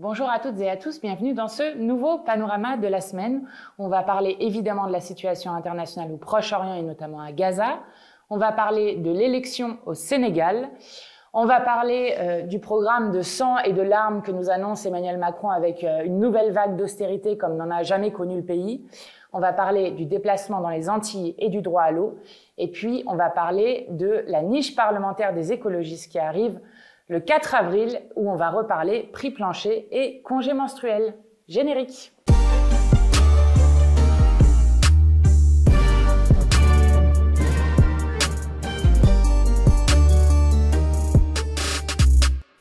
Bonjour à toutes et à tous, bienvenue dans ce nouveau panorama de la semaine. On va parler évidemment de la situation internationale au Proche-Orient et notamment à Gaza. On va parler de l'élection au Sénégal. On va parler du programme de sang et de larmes que nous annonce Emmanuel Macron avec une nouvelle vague d'austérité comme n'en a jamais connu le pays. On va parler du déplacement dans les Antilles et du droit à l'eau. Et puis, on va parler de la niche parlementaire des écologistes qui arrive le 4 avril, où on va reparler prix plancher et congé menstruel. Générique.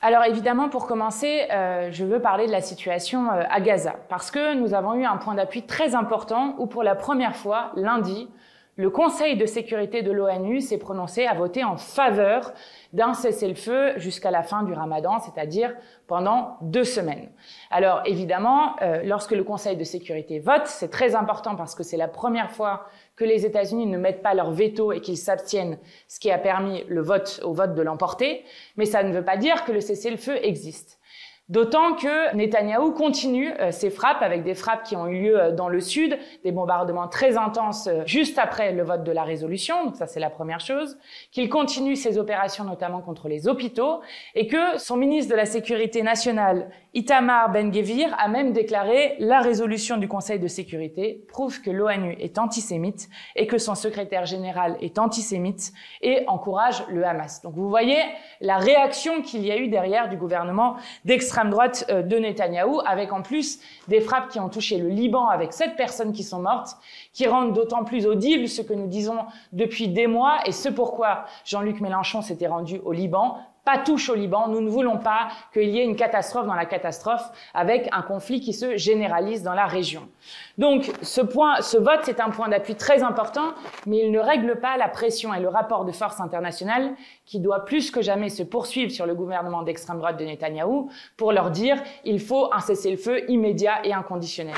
Alors évidemment, pour commencer, je veux parler de la situation à Gaza, parce que nous avons eu un point d'appui très important où pour la première fois, lundi, le Conseil de sécurité de l'ONU s'est prononcé à voter en faveur d'un cessez-le-feu jusqu'à la fin du Ramadan, c'est-à-dire pendant 2 semaines. Alors évidemment, lorsque le Conseil de sécurité vote, c'est très important parce que c'est la première fois que les États-Unis ne mettent pas leur veto et qu'ils s'abstiennent, ce qui a permis au vote de l'emporter. Mais ça ne veut pas dire que le cessez-le-feu existe. D'autant que Netanyahou continue ses frappes, avec des frappes qui ont eu lieu dans le sud, des bombardements très intenses juste après le vote de la résolution, donc ça c'est la première chose, qu'il continue ses opérations notamment contre les hôpitaux, et que son ministre de la Sécurité nationale, Itamar Ben-Gvir, a même déclaré la résolution du Conseil de sécurité prouve que l'ONU est antisémite et que son secrétaire général est antisémite et encourage le Hamas. Donc vous voyez la réaction qu'il y a eu derrière du gouvernement d'extrême droite de Netanyahou, avec en plus des frappes qui ont touché le Liban avec 7 personnes qui sont mortes, qui rendent d'autant plus audible ce que nous disons depuis des mois et ce pourquoi Jean-Luc Mélenchon s'était rendu au Liban. Pas touche au Liban, nous ne voulons pas qu'il y ait une catastrophe dans la catastrophe avec un conflit qui se généralise dans la région. Donc ce vote, c'est un point d'appui très important, mais il ne règle pas la pression et le rapport de force international qui doit plus que jamais se poursuivre sur le gouvernement d'extrême droite de Netanyahou pour leur dire il faut un cessez-le-feu immédiat et inconditionnel.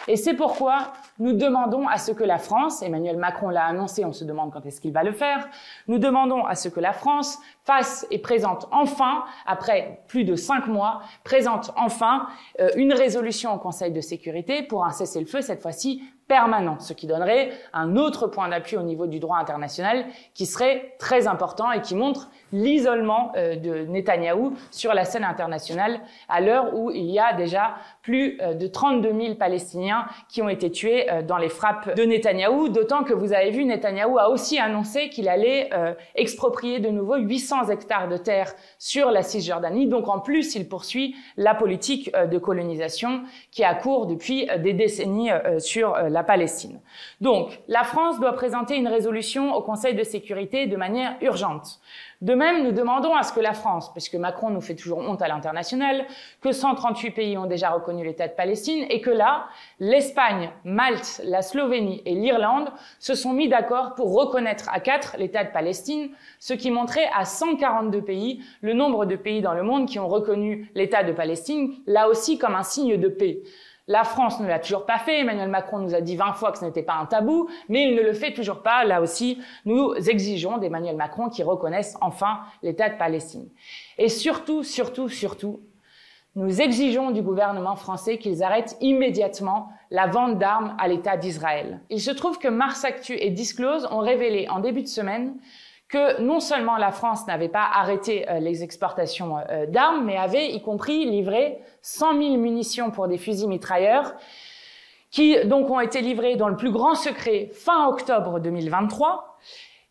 Et c'est pourquoi nous demandons à ce que la France, Emmanuel Macron l'a annoncé, on se demande quand est-ce qu'il va le faire, nous demandons à ce que la France fasse et présente enfin, après plus de 5 mois, présente enfin une résolution au Conseil de sécurité pour un cessez-le-feu, cette fois-ci permanent, ce qui donnerait un autre point d'appui au niveau du droit international qui serait très important et qui montre l'isolement de Netanyahou sur la scène internationale à l'heure où il y a déjà plus de 32 000 Palestiniens qui ont été tués dans les frappes de Netanyahou, d'autant que vous avez vu, Netanyahou a aussi annoncé qu'il allait exproprier de nouveau 800 hectares de terre sur la Cisjordanie, donc en plus il poursuit la politique de colonisation qui a cours depuis des décennies sur la Palestine. Donc la France doit présenter une résolution au Conseil de sécurité de manière urgente. De même, nous demandons à ce que la France, puisque Macron nous fait toujours honte à l'international, que 138 pays ont déjà reconnu l'État de Palestine et que là, l'Espagne, Malte, la Slovénie et l'Irlande se sont mis d'accord pour reconnaître à 4 l'État de Palestine, ce qui montrait à 142 pays le nombre de pays dans le monde qui ont reconnu l'État de Palestine, là aussi comme un signe de paix. La France ne l'a toujours pas fait. Emmanuel Macron nous a dit 20 fois que ce n'était pas un tabou, mais il ne le fait toujours pas. Là aussi, nous exigeons d'Emmanuel Macron qu'il reconnaisse enfin l'État de Palestine. Et surtout, nous exigeons du gouvernement français qu'ils arrêtent immédiatement la vente d'armes à l'État d'Israël. Il se trouve que Mars Actu et Disclose ont révélé en début de semaine que non seulement la France n'avait pas arrêté les exportations d'armes, mais avait y compris livré 100 000 munitions pour des fusils mitrailleurs qui donc ont été livrées dans le plus grand secret fin octobre 2023.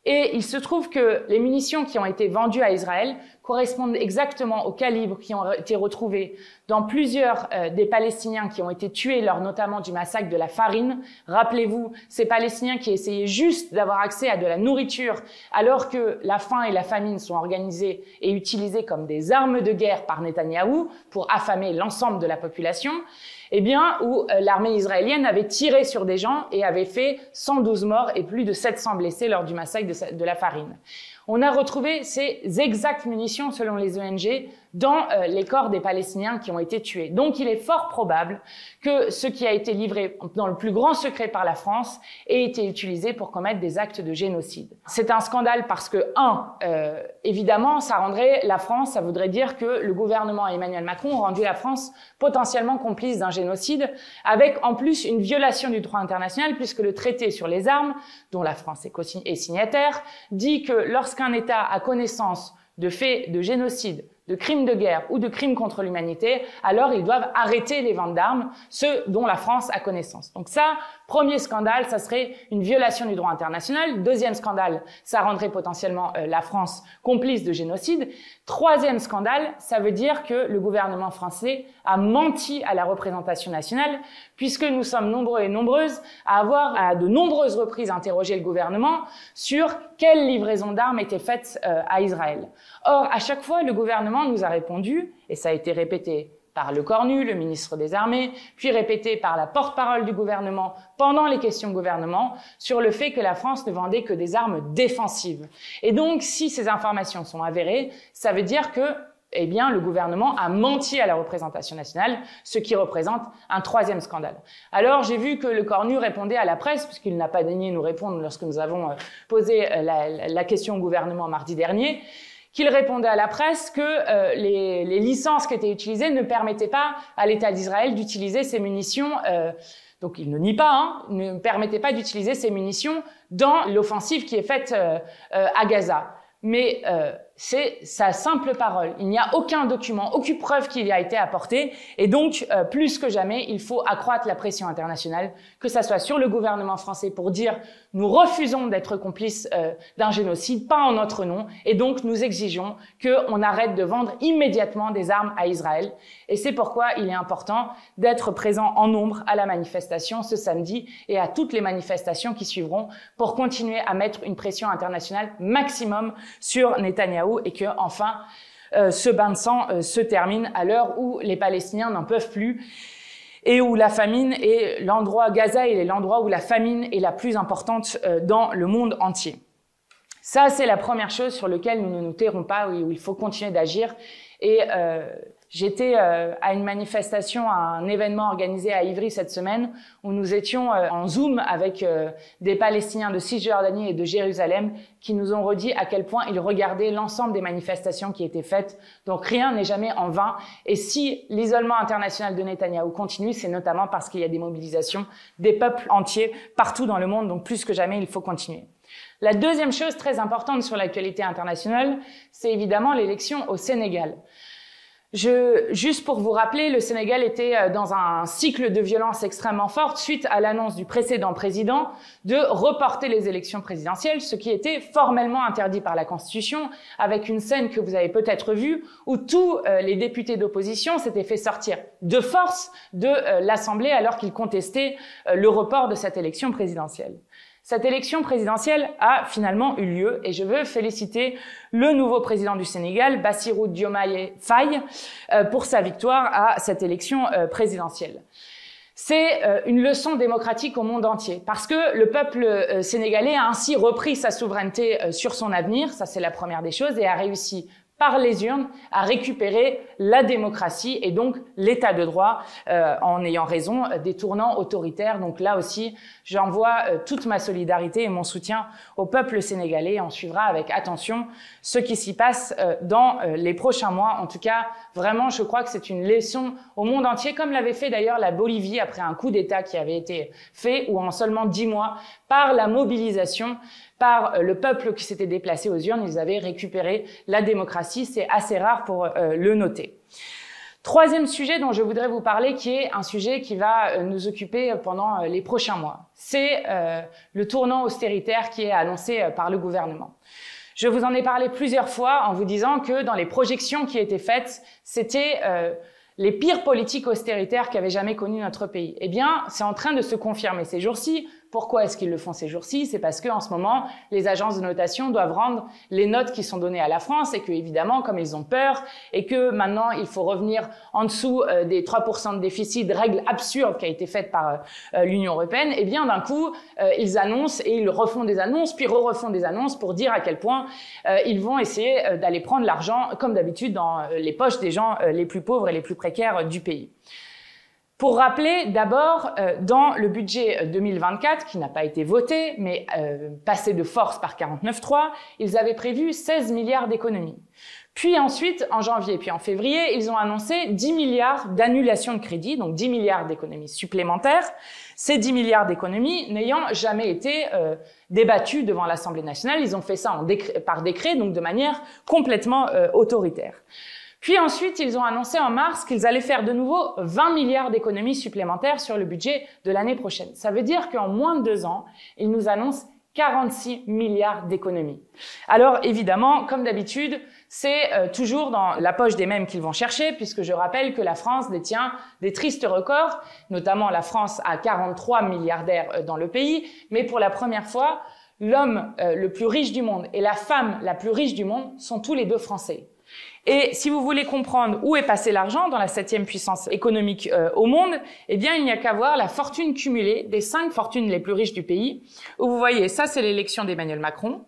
Et il se trouve que les munitions qui ont été vendues à Israël correspondent exactement aux calibres qui ont été retrouvés dans plusieurs des Palestiniens qui ont été tués lors notamment du massacre de la Farine. Rappelez-vous, ces Palestiniens qui essayaient juste d'avoir accès à de la nourriture alors que la faim et la famine sont organisées et utilisées comme des armes de guerre par Netanyahou pour affamer l'ensemble de la population. Eh bien, où l'armée israélienne avait tiré sur des gens et avait fait 112 morts et plus de 700 blessés lors du massacre de la Farine. On a retrouvé ces exactes munitions, selon les ONG, dans les corps des Palestiniens qui ont été tués. Donc il est fort probable que ce qui a été livré dans le plus grand secret par la France ait été utilisé pour commettre des actes de génocide. C'est un scandale parce que, évidemment, ça rendrait la France, ça voudrait dire que le gouvernement et Emmanuel Macron ont rendu la France potentiellement complice d'un génocide, avec en plus une violation du droit international, puisque le traité sur les armes, dont la France est signataire, dit que lorsqu'un État a connaissance de faits de génocide, de crimes de guerre ou de crimes contre l'humanité, alors ils doivent arrêter les ventes d'armes, ceux dont la France a connaissance. Donc ça, premier scandale, ça serait une violation du droit international. Deuxième scandale, ça rendrait potentiellement la France complice de génocide. Troisième scandale, ça veut dire que le gouvernement français a menti à la représentation nationale, puisque nous sommes nombreux et nombreuses à avoir à de nombreuses reprises interrogé le gouvernement sur quelle livraison d'armes était faite à Israël. Or, à chaque fois, le gouvernement nous a répondu, et ça a été répété par le Cornu, le ministre des Armées, puis répété par la porte-parole du gouvernement pendant les questions au gouvernement, sur le fait que la France ne vendait que des armes défensives. Et donc, si ces informations sont avérées, ça veut dire que, eh bien, le gouvernement a menti à la représentation nationale, ce qui représente un troisième scandale. Alors, j'ai vu que le Cornu répondait à la presse, puisqu'il n'a pas daigné nous répondre lorsque nous avons posé la question au gouvernement mardi dernier, qu'il répondait à la presse que les licences qui étaient utilisées ne permettaient pas à l'État d'Israël d'utiliser ces munitions, donc il ne nie pas, ne permettait pas d'utiliser ces munitions dans l'offensive qui est faite à Gaza. Mais c'est sa simple parole. Il n'y a aucun document, aucune preuve qui y a été apportée. Et donc, plus que jamais, il faut accroître la pression internationale, que ça soit sur le gouvernement français pour dire « nous refusons d'être complices d'un génocide, pas en notre nom, et donc nous exigeons qu'on arrête de vendre immédiatement des armes à Israël ». Et c'est pourquoi il est important d'être présent en nombre à la manifestation ce samedi et à toutes les manifestations qui suivront pour continuer à mettre une pression internationale maximum sur Netanyahou et que, enfin, ce bain de sang se termine à l'heure où les Palestiniens n'en peuvent plus et où la famine est l'endroit, Gaza est l'endroit où la famine est la plus importante dans le monde entier. Ça, c'est la première chose sur laquelle nous ne nous tairons pas, où il faut continuer d'agir. Et j'étais à une manifestation, à un événement organisé à Ivry cette semaine, où nous étions en Zoom avec des Palestiniens de Cisjordanie et de Jérusalem qui nous ont redit à quel point ils regardaient l'ensemble des manifestations qui étaient faites. Donc rien n'est jamais en vain. Et si l'isolement international de Netanyahou continue, c'est notamment parce qu'il y a des mobilisations des peuples entiers partout dans le monde. Donc plus que jamais, il faut continuer. La deuxième chose très importante sur l'actualité internationale, c'est évidemment l'élection au Sénégal. Juste pour vous rappeler, le Sénégal était dans un cycle de violence extrêmement forte suite à l'annonce du précédent président de reporter les élections présidentielles, ce qui était formellement interdit par la Constitution, avec une scène que vous avez peut-être vue où tous les députés d'opposition s'étaient fait sortir de force de l'Assemblée alors qu'ils contestaient le report de cette élection présidentielle. Cette élection présidentielle a finalement eu lieu et je veux féliciter le nouveau président du Sénégal, Bassirou Diomaye Faye, pour sa victoire à cette élection présidentielle. C'est une leçon démocratique au monde entier parce que le peuple sénégalais a ainsi repris sa souveraineté sur son avenir, ça c'est la première des choses, et a réussi par les urnes à récupérer la démocratie et donc l'état de droit en ayant raison des tournants autoritaires. Donc là aussi, j'envoie toute ma solidarité et mon soutien au peuple sénégalais. On suivra avec attention ce qui s'y passe dans les prochains mois. En tout cas, vraiment, je crois que c'est une leçon au monde entier, comme l'avait fait d'ailleurs la Bolivie après un coup d'État qui avait été fait, où en seulement 10 mois, par la mobilisation, par le peuple qui s'était déplacé aux urnes, ils avaient récupéré la démocratie. C'est assez rare pour le noter. Troisième sujet dont je voudrais vous parler, qui est un sujet qui va nous occuper pendant les prochains mois, c'est le tournant austéritaire qui est annoncé par le gouvernement. Je vous en ai parlé plusieurs fois en vous disant que dans les projections qui étaient faites, c'était les pires politiques austéritaires qu'avait jamais connu notre pays. Eh bien, c'est en train de se confirmer ces jours-ci. Pourquoi est-ce qu'ils le font ces jours-ci? C'est parce qu'en ce moment, les agences de notation doivent rendre les notes qui sont données à la France et que, évidemment, comme ils ont peur et que maintenant, il faut revenir en dessous des 3% de déficit, règle absurde qui a été faite par l'Union européenne, eh bien, d'un coup, ils annoncent et ils refont des annonces, puis refont des annonces pour dire à quel point ils vont essayer d'aller prendre l'argent, comme d'habitude, dans les poches des gens les plus pauvres et les plus précaires du pays. Pour rappeler, d'abord, dans le budget 2024, qui n'a pas été voté, mais passé de force par 49.3, ils avaient prévu 16 milliards d'économies. Puis ensuite, en janvier puis en février, ils ont annoncé 10 milliards d'annulation de crédit, donc 10 milliards d'économies supplémentaires. Ces 10 milliards d'économies n'ayant jamais été débattus devant l'Assemblée nationale, ils ont fait ça par décret, donc de manière complètement autoritaire. Puis ensuite, ils ont annoncé en mars qu'ils allaient faire de nouveau 20 milliards d'économies supplémentaires sur le budget de l'année prochaine. Ça veut dire qu'en moins de 2 ans, ils nous annoncent 46 milliards d'économies. Alors évidemment, comme d'habitude, c'est toujours dans la poche des mêmes qu'ils vont chercher, puisque je rappelle que la France détient des tristes records, notamment la France a 43 milliardaires dans le pays, mais pour la première fois, l'homme le plus riche du monde et la femme la plus riche du monde sont tous les deux français. Et si vous voulez comprendre où est passé l'argent dans la 7e puissance économique au monde, eh bien, il n'y a qu'à voir la fortune cumulée des 5 fortunes les plus riches du pays, où vous voyez, ça c'est l'élection d'Emmanuel Macron,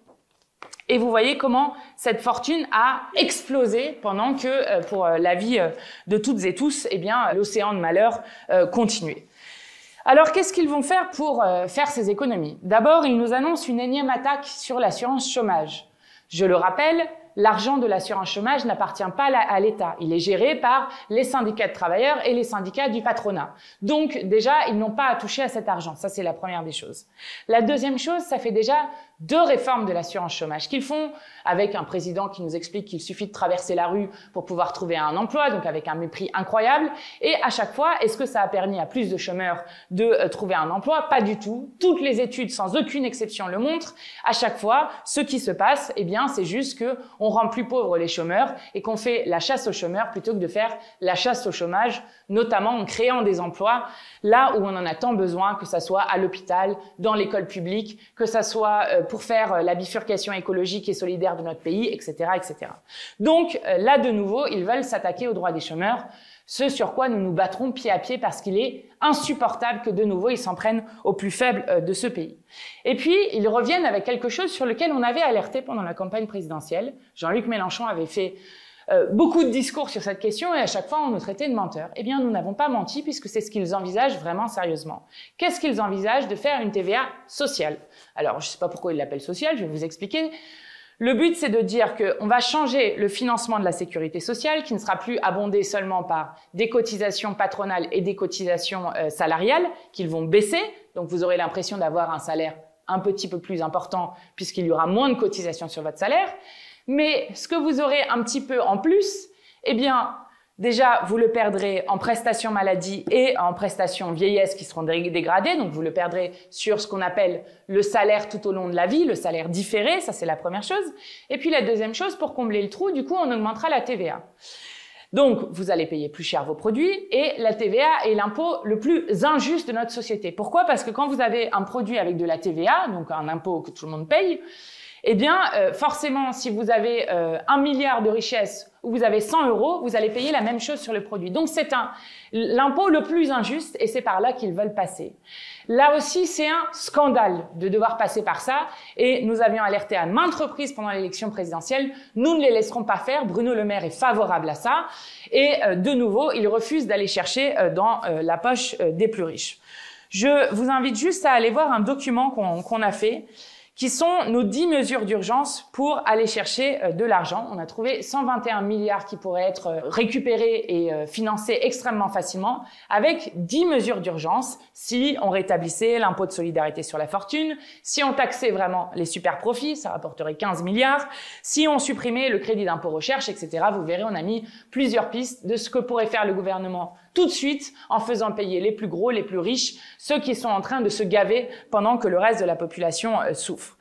et vous voyez comment cette fortune a explosé pendant que, pour la vie de toutes et tous, eh bien, l'océan de malheur continuait. Alors, qu'est-ce qu'ils vont faire pour faire ces économies? D'abord, ils nous annoncent une énième attaque sur l'assurance chômage. Je le rappelle, l'argent de l'assurance chômage n'appartient pas à l'État. Il est géré par les syndicats de travailleurs et les syndicats du patronat. Donc, déjà, ils n'ont pas à toucher à cet argent. Ça, c'est la première des choses. La deuxième chose, ça fait déjà 2 réformes de l'assurance chômage qu'ils font avec un président qui nous explique qu'il suffit de traverser la rue pour pouvoir trouver un emploi, donc avec un mépris incroyable. Et à chaque fois, est-ce que ça a permis à plus de chômeurs de trouver un emploi? Pas du tout. Toutes les études, sans aucune exception, le montrent. À chaque fois, ce qui se passe, eh bien, c'est juste que on rend plus pauvres les chômeurs et qu'on fait la chasse aux chômeurs plutôt que de faire la chasse au chômage, notamment en créant des emplois là où on en a tant besoin, que ça soit à l'hôpital, dans l'école publique, que ça soit pour faire la bifurcation écologique et solidaire de notre pays, etc., etc. Donc là, de nouveau, ils veulent s'attaquer aux droits des chômeurs, ce sur quoi nous nous battrons pied à pied parce qu'il est insupportable que de nouveau ils s'en prennent aux plus faibles de ce pays. Et puis, ils reviennent avec quelque chose sur lequel on avait alerté pendant la campagne présidentielle. Jean-Luc Mélenchon avait fait beaucoup de discours sur cette question et à chaque fois on nous traitait de menteurs. Eh bien, nous n'avons pas menti puisque c'est ce qu'ils envisagent vraiment sérieusement. Qu'est-ce qu'ils envisagent? De faire une TVA sociale. Alors, je ne sais pas pourquoi ils l'appellent sociale, je vais vous expliquer. Le but, c'est de dire qu'on va changer le financement de la sécurité sociale, qui ne sera plus abondé seulement par des cotisations patronales et des cotisations salariales, qu'ils vont baisser. Donc, vous aurez l'impression d'avoir un salaire un petit peu plus important, puisqu'il y aura moins de cotisations sur votre salaire. Mais ce que vous aurez un petit peu en plus, eh bien, déjà, vous le perdrez en prestations maladie et en prestations vieillesse qui seront dégradées. Donc, vous le perdrez sur ce qu'on appelle le salaire tout au long de la vie, le salaire différé. Ça, c'est la première chose. Et puis, la deuxième chose, pour combler le trou, du coup, on augmentera la TVA. Donc, vous allez payer plus cher vos produits et la TVA est l'impôt le plus injuste de notre société. Pourquoi? Parce que quand vous avez un produit avec de la TVA, donc un impôt que tout le monde paye, eh bien, forcément, si vous avez 1 milliard de richesse ou vous avez 100 €, vous allez payer la même chose sur le produit. Donc, c'est l'impôt le plus injuste et c'est par là qu'ils veulent passer. Là aussi, c'est un scandale de devoir passer par ça et nous avions alerté à maintes reprises pendant l'élection présidentielle. Nous ne les laisserons pas faire. Bruno Le Maire est favorable à ça et de nouveau, il refuse d'aller chercher dans la poche des plus riches. Je vous invite juste à aller voir un document qu'on a fait, qui sont nos 10 mesures d'urgence pour aller chercher de l'argent. On a trouvé 121 milliards qui pourraient être récupérés et financés extrêmement facilement avec 10 mesures d'urgence si on rétablissait l'impôt de solidarité sur la fortune, si on taxait vraiment les super profits, ça rapporterait 15 milliards, si on supprimait le crédit d'impôt recherche, etc. Vous verrez, on a mis plusieurs pistes de ce que pourrait faire le gouvernement tout de suite en faisant payer les plus gros, les plus riches, ceux qui sont en train de se gaver pendant que le reste de la population souffre.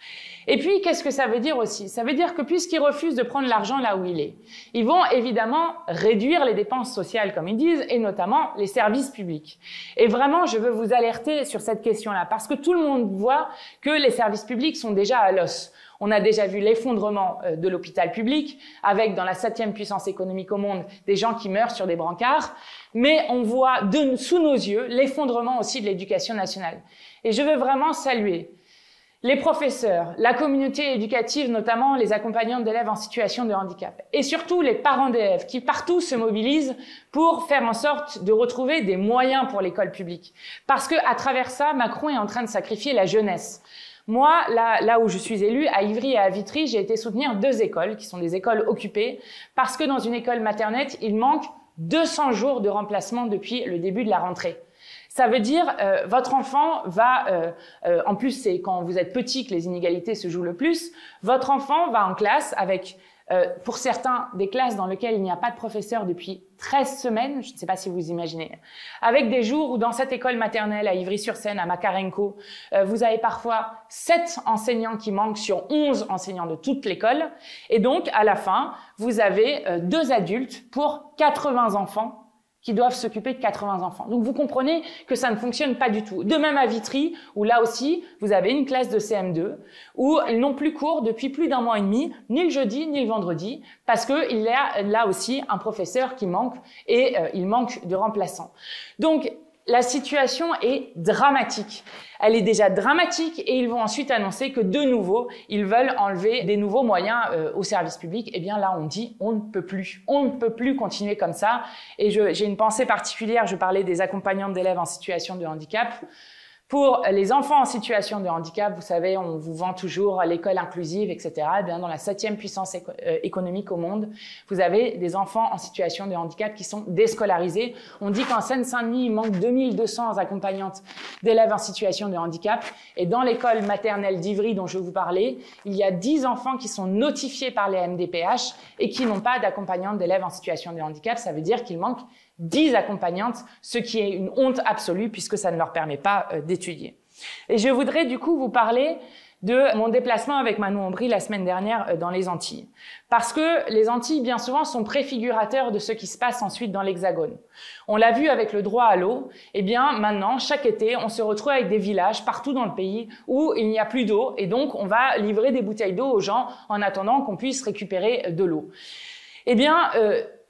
Et puis, qu'est-ce que ça veut dire aussi? Ça veut dire que puisqu'ils refusent de prendre l'argent là où il est, ils vont évidemment réduire les dépenses sociales, comme ils disent, et notamment les services publics. Et vraiment, je veux vous alerter sur cette question-là, parce que tout le monde voit que les services publics sont déjà à l'os. On a déjà vu l'effondrement de l'hôpital public, avec dans la 7e puissance économique au monde des gens qui meurent sur des brancards, mais on voit sous nos yeux l'effondrement aussi de l'éducation nationale. Et je veux vraiment saluer les professeurs, la communauté éducative, notamment les accompagnantes d'élèves en situation de handicap, et surtout les parents d'élèves qui partout se mobilisent pour faire en sorte de retrouver des moyens pour l'école publique. Parce que à travers ça, Macron est en train de sacrifier la jeunesse. Moi, là où je suis élue, à Ivry et à Vitry, j'ai été soutenir 2 écoles qui sont des écoles occupées parce que dans une école maternelle, il manque 200 jours de remplacement depuis le début de la rentrée. Ça veut dire votre enfant va, en plus c'est quand vous êtes petit que les inégalités se jouent le plus, votre enfant va en classe avec, pour certains, des classes dans lesquelles il n'y a pas de professeur depuis 13 semaines, je ne sais pas si vous imaginez, avec des jours où dans cette école maternelle à Ivry-sur-Seine, à Makarenko, vous avez parfois 7 enseignants qui manquent sur 11 enseignants de toute l'école, et donc à la fin, vous avez 2 adultes pour 80 enfants qui doivent s'occuper de 80 enfants. Donc vous comprenez que ça ne fonctionne pas du tout. De même à Vitry, où là aussi, vous avez une classe de CM2, où ils n'ont plus cours depuis plus d'1 mois et demi, ni le jeudi, ni le vendredi, parce qu'il y a là aussi un professeur qui manque et il manque de remplaçants. Donc la situation est dramatique. Elle est déjà dramatique et ils vont ensuite annoncer que de nouveau, ils veulent enlever des nouveaux moyens au service public. Eh bien là, on dit on ne peut plus. On ne peut plus continuer comme ça. Et j'ai une pensée particulière, je parlais des accompagnantes d'élèves en situation de handicap. Pour les enfants en situation de handicap, vous savez, on vous vend toujours l'école inclusive, etc. Eh bien, dans la 7e puissance économique au monde, vous avez des enfants en situation de handicap qui sont déscolarisés. On dit qu'en Seine-Saint-Denis, il manque 2200 accompagnantes d'élèves en situation de handicap. Et dans l'école maternelle d'Ivry dont je vous parlais, il y a 10 enfants qui sont notifiés par les MDPH et qui n'ont pas d'accompagnante d'élèves en situation de handicap. Ça veut dire qu'il manque 10 accompagnantes, ce qui est une honte absolue puisque ça ne leur permet pas d'étudier. Et je voudrais du coup vous parler de mon déplacement avec Manon Aubry la semaine dernière dans les Antilles. Parce que les Antilles, bien souvent, sont préfigurateurs de ce qui se passe ensuite dans l'Hexagone. On l'a vu avec le droit à l'eau. Eh bien, maintenant, chaque été, on se retrouve avec des villages partout dans le pays où il n'y a plus d'eau. Et donc, on va livrer des bouteilles d'eau aux gens en attendant qu'on puisse récupérer de l'eau. Eh bien,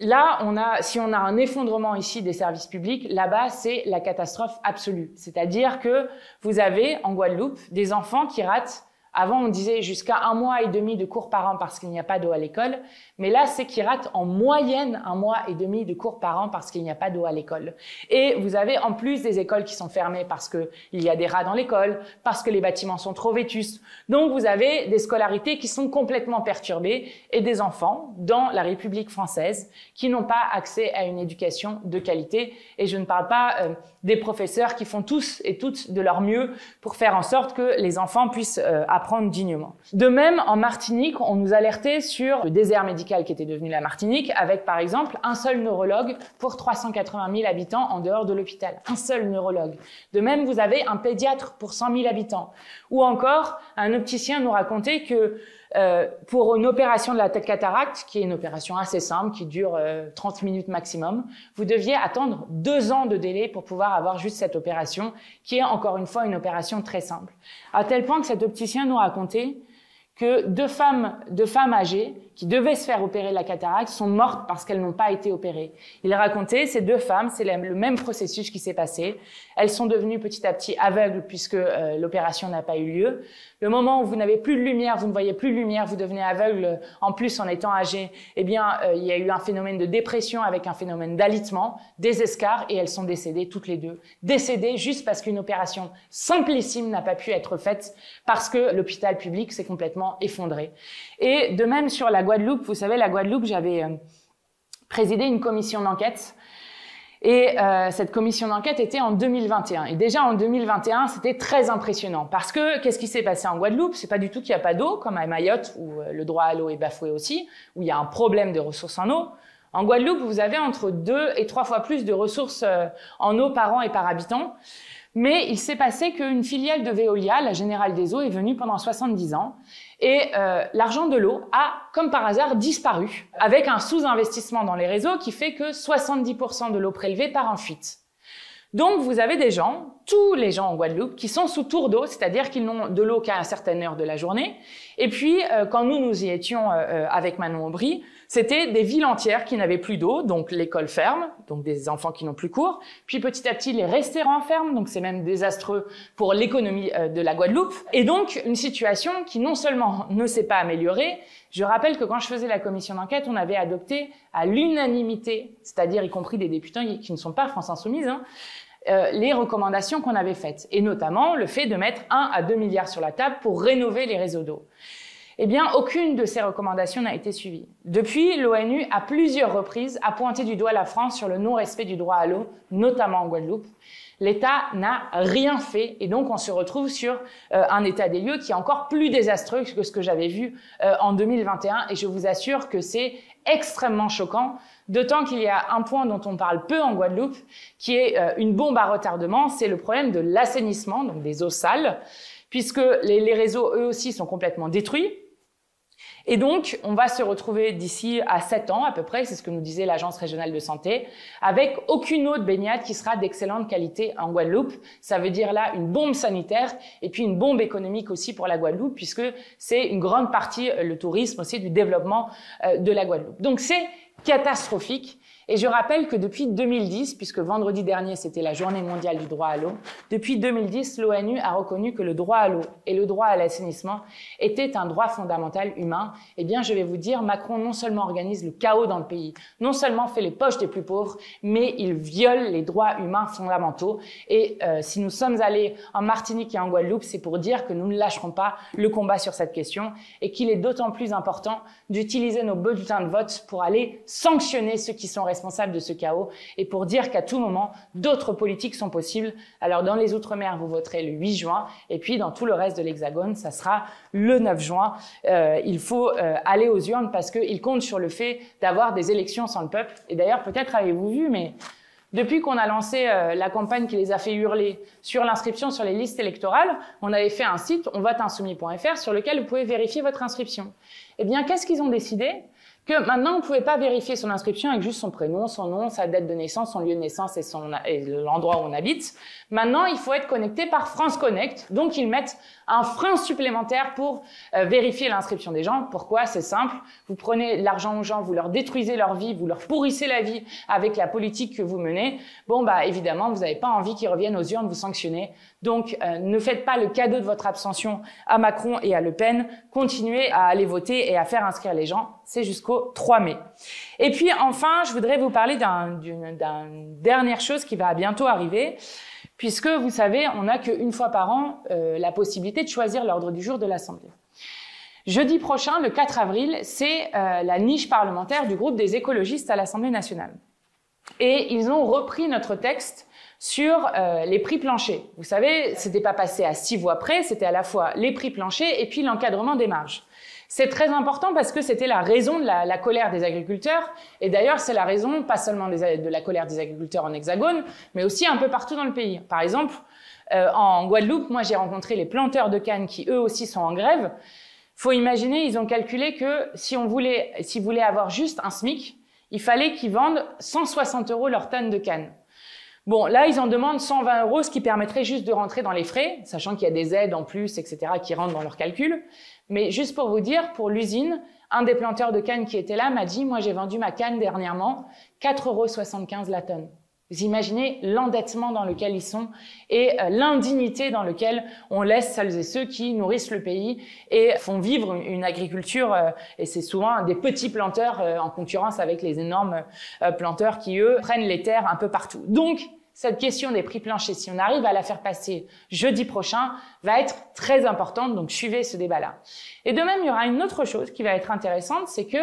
là, si on a un effondrement ici des services publics, là-bas, c'est la catastrophe absolue. C'est-à-dire que vous avez, en Guadeloupe, des enfants qui ratent, avant on disait jusqu'à 1 mois et demi de cours par an parce qu'il n'y a pas d'eau à l'école, mais là, c'est qu'ils ratent en moyenne 1 mois et demi de cours par an parce qu'il n'y a pas d'eau à l'école. Et vous avez en plus des écoles qui sont fermées parce qu'il y a des rats dans l'école, parce que les bâtiments sont trop vétustes. Donc vous avez des scolarités qui sont complètement perturbées et des enfants dans la République française qui n'ont pas accès à une éducation de qualité. Et je ne parle pas des professeurs qui font tous et toutes de leur mieux pour faire en sorte que les enfants puissent apprendre dignement. De même, en Martinique, on nous alertait sur le désert médical qui était devenu la Martinique, avec par exemple un seul neurologue pour 380 000 habitants en dehors de l'hôpital. Un seul neurologue. De même, vous avez un pédiatre pour 100 000 habitants. Ou encore, un opticien nous racontait que pour une opération de la tête cataracte, qui est une opération assez simple, qui dure 30 minutes maximum, vous deviez attendre 2 ans de délai pour pouvoir avoir juste cette opération, qui est encore une fois une opération très simple. À tel point que cet opticien nous racontait que deux femmes âgées qui devaient se faire opérer de la cataracte sont mortes parce qu'elles n'ont pas été opérées. Il racontait, ces 2 femmes, c'est le même processus qui s'est passé. Elles sont devenues petit à petit aveugles puisque l'opération n'a pas eu lieu. Le moment où vous n'avez plus de lumière, vous ne voyez plus de lumière, vous devenez aveugle en plus en étant âgé, eh bien, il y a eu un phénomène de dépression avec un phénomène d'alitement, des escarres, et elles sont décédées toutes les 2. Décédées juste parce qu'une opération simplissime n'a pas pu être faite parce que l'hôpital public s'est complètement effondré. Et de même sur la Guadeloupe, vous savez, la Guadeloupe, j'avais présidé une commission d'enquête. Et cette commission d'enquête était en 2021. Et déjà en 2021, c'était très impressionnant. Parce que, qu'est-ce qui s'est passé en Guadeloupe? C'est pas du tout qu'il n'y a pas d'eau, comme à Mayotte, où le droit à l'eau est bafoué aussi, où il y a un problème de ressources en eau. En Guadeloupe, vous avez entre 2 et 3 fois plus de ressources en eau par an et par habitant. Mais il s'est passé qu'une filiale de Veolia, la Générale des Eaux, est venue pendant 70 ans. Et l'argent de l'eau a, comme par hasard, disparu, avec un sous-investissement dans les réseaux qui fait que 70% de l'eau prélevée part en fuite. Donc, vous avez des gens, tous les gens en Guadeloupe, qui sont sous tour d'eau, c'est-à-dire qu'ils n'ont de l'eau qu'à une certaine heure de la journée. Et puis, quand nous y étions avec Manon Aubry, c'était des villes entières qui n'avaient plus d'eau, donc l'école ferme, donc des enfants qui n'ont plus cours. Puis petit à petit, les restaurants ferment, donc c'est même désastreux pour l'économie de la Guadeloupe. Et donc, une situation qui non seulement ne s'est pas améliorée, je rappelle que quand je faisais la commission d'enquête, on avait adopté à l'unanimité, c'est-à-dire y compris des députés qui ne sont pas France Insoumise, les recommandations qu'on avait faites, et notamment le fait de mettre 1 à 2 milliards sur la table pour rénover les réseaux d'eau. Eh bien, aucune de ces recommandations n'a été suivie. Depuis, l'ONU, à plusieurs reprises, a pointé du doigt la France sur le non-respect du droit à l'eau, notamment en Guadeloupe. L'État n'a rien fait et donc on se retrouve sur un état des lieux qui est encore plus désastreux que ce que j'avais vu en 2021 et je vous assure que c'est extrêmement choquant, d'autant qu'il y a un point dont on parle peu en Guadeloupe qui est une bombe à retardement, c'est le problème de l'assainissement, donc des eaux sales, puisque les réseaux eux aussi sont complètement détruits. Et donc, on va se retrouver d'ici à 7 ans à peu près, c'est ce que nous disait l'Agence régionale de santé, avec aucune eau de baignade qui sera d'excellente qualité en Guadeloupe. Ça veut dire là une bombe sanitaire et puis une bombe économique aussi pour la Guadeloupe, puisque c'est une grande partie, le tourisme aussi, du développement de la Guadeloupe. Donc c'est catastrophique. Et je rappelle que depuis 2010, puisque vendredi dernier c'était la journée mondiale du droit à l'eau, depuis 2010, l'ONU a reconnu que le droit à l'eau et le droit à l'assainissement étaient un droit fondamental humain. Eh bien, je vais vous dire, Macron non seulement organise le chaos dans le pays, non seulement fait les poches des plus pauvres, mais il viole les droits humains fondamentaux. Et si nous sommes allés en Martinique et en Guadeloupe, c'est pour dire que nous ne lâcherons pas le combat sur cette question et qu'il est d'autant plus important d'utiliser nos bulletins de vote pour aller sanctionner ceux qui sont responsables de ce chaos et pour dire qu'à tout moment, d'autres politiques sont possibles. Alors dans les Outre-mer, vous voterez le 8 juin et puis dans tout le reste de l'Hexagone, ça sera le 9 juin. Il faut aller aux urnes parce qu'ils comptent sur le fait d'avoir des élections sans le peuple. Et d'ailleurs, peut-être avez-vous vu, mais depuis qu'on a lancé la campagne qui les a fait hurler sur l'inscription sur les listes électorales, on avait fait un site, onvoteinsoumis.fr, sur lequel vous pouvez vérifier votre inscription. Eh bien, qu'est-ce qu'ils ont décidé ? Que maintenant, on ne pouvait pas vérifier son inscription avec juste son prénom, son nom, sa date de naissance, son lieu de naissance et l'endroit où on habite. Maintenant, il faut être connecté par France Connect. Donc, ils mettent un frein supplémentaire pour vérifier l'inscription des gens. Pourquoi? C'est simple. Vous prenez l'argent aux gens, vous leur détruisez leur vie, vous leur pourrissez la vie avec la politique que vous menez. Bon, bah, évidemment, vous n'avez pas envie qu'ils reviennent aux urnes vous sanctionner. Donc, ne faites pas le cadeau de votre abstention à Macron et à Le Pen. Continuez à aller voter et à faire inscrire les gens. C'est jusqu'au 3 mai. Et puis, enfin, je voudrais vous parler d'une dernière chose qui va bientôt arriver. Puisque, vous savez, on n'a qu'une fois par an la possibilité de choisir l'ordre du jour de l'Assemblée. Jeudi prochain, le 4 avril, c'est la niche parlementaire du groupe des écologistes à l'Assemblée nationale. Et ils ont repris notre texte sur les prix planchers. Vous savez, c'était pas passé à 6 voix près, c'était à la fois les prix planchers et puis l'encadrement des marges. C'est très important parce que c'était la raison de la colère des agriculteurs. Et d'ailleurs, c'est la raison, pas seulement de la colère des agriculteurs en Hexagone, mais aussi un peu partout dans le pays. Par exemple, en Guadeloupe, moi j'ai rencontré les planteurs de canne qui eux aussi sont en grève. Faut imaginer, ils ont calculé que s'ils voulaient avoir juste un SMIC, il fallait qu'ils vendent 160 € leur tonne de canne. Bon, là, ils en demandent 120 €, ce qui permettrait juste de rentrer dans les frais, sachant qu'il y a des aides en plus, etc., qui rentrent dans leur calcul. Mais juste pour vous dire, pour l'usine, un des planteurs de canne qui était là m'a dit « Moi, j'ai vendu ma canne dernièrement, 4,75 € la tonne ». Vous imaginez l'endettement dans lequel ils sont et l'indignité dans lequel on laisse celles et ceux qui nourrissent le pays et font vivre une agriculture, et c'est souvent des petits planteurs en concurrence avec les énormes planteurs qui, eux, prennent les terres un peu partout. Donc, cette question des prix planchers, si on arrive à la faire passer jeudi prochain, va être très importante, donc suivez ce débat-là. Et de même, il y aura une autre chose qui va être intéressante, c'est que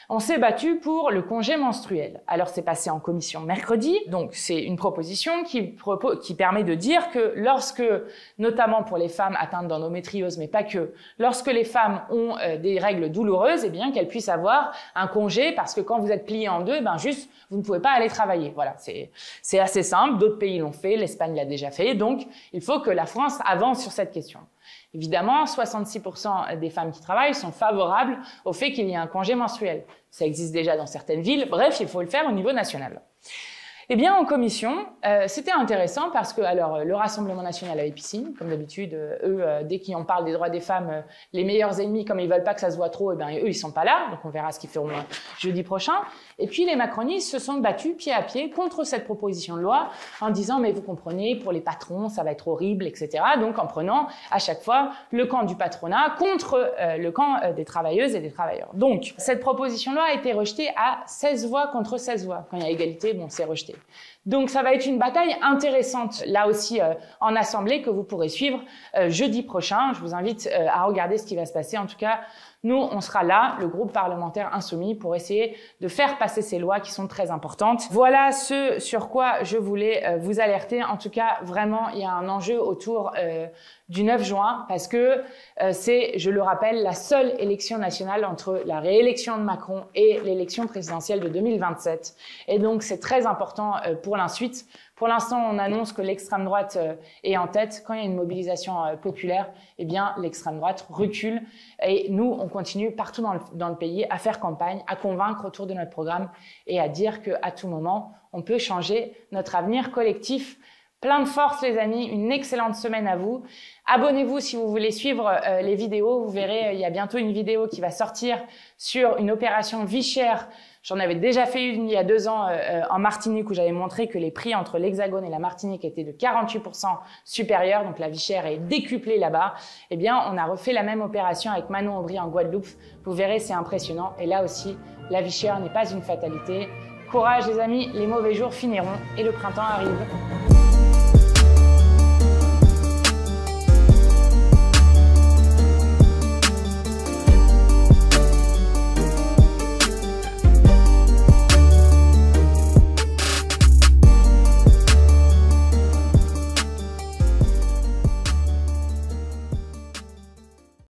On s'est battu pour le congé menstruel. Alors c'est passé en commission mercredi, donc c'est une proposition qui permet de dire que lorsque, notamment pour les femmes atteintes d'endométriose, mais pas que, lorsque les femmes ont des règles douloureuses, eh bien qu'elles puissent avoir un congé parce que quand vous êtes plié en deux, ben juste vous ne pouvez pas aller travailler. Voilà, c'est assez simple. D'autres pays l'ont fait, l'Espagne l'a déjà fait, donc il faut que la France avance sur cette question. Évidemment, 66% des femmes qui travaillent sont favorables au fait qu'il y ait un congé menstruel. Ça existe déjà dans certaines villes. Bref, il faut le faire au niveau national. Eh bien, en commission, c'était intéressant parce que, alors, le Rassemblement national avait piscine, comme d'habitude. Eux, dès qu'on parle des droits des femmes, les meilleurs ennemis, comme ils veulent pas que ça se voit trop, eh bien, eux, ils sont pas là. Donc, on verra ce qu'ils feront jeudi prochain. Et puis, les macronistes se sont battus pied à pied contre cette proposition de loi en disant, mais vous comprenez, pour les patrons, ça va être horrible, etc. Donc, en prenant à chaque fois le camp du patronat contre le camp des travailleuses et des travailleurs. Donc, cette proposition de loi a été rejetée à 16 voix contre 16 voix. Quand il y a égalité, bon, c'est rejeté. Donc ça va être une bataille intéressante, là aussi en assemblée, que vous pourrez suivre jeudi prochain. Je vous invite à regarder ce qui va se passer. En tout cas, nous, on sera là, le groupe parlementaire Insoumis, pour essayer de faire passer ces lois qui sont très importantes. Voilà ce sur quoi je voulais vous alerter. En tout cas, vraiment, il y a un enjeu autour du 9 juin parce que c'est, je le rappelle, la seule élection nationale entre la réélection de Macron et l'élection présidentielle de 2027. Et donc, c'est très important pour la suite. Pour l'instant, on annonce que l'extrême droite est en tête. Quand il y a une mobilisation populaire, eh bien, l'extrême droite recule. Et nous, on continue partout dans le pays à faire campagne, à convaincre autour de notre programme et à dire qu'à tout moment, on peut changer notre avenir collectif. Plein de force, les amis. Une excellente semaine à vous. Abonnez-vous si vous voulez suivre les vidéos. Vous verrez, il y a bientôt une vidéo qui va sortir sur une opération vie chère. J'en avais déjà fait une il y a 2 ans en Martinique où j'avais montré que les prix entre l'Hexagone et la Martinique étaient de 48% supérieurs. Donc la vie chère est décuplée là-bas. Eh bien, on a refait la même opération avec Manon Aubry en Guadeloupe. Vous verrez, c'est impressionnant. Et là aussi, la vie chère n'est pas une fatalité. Courage les amis, les mauvais jours finiront et le printemps arrive.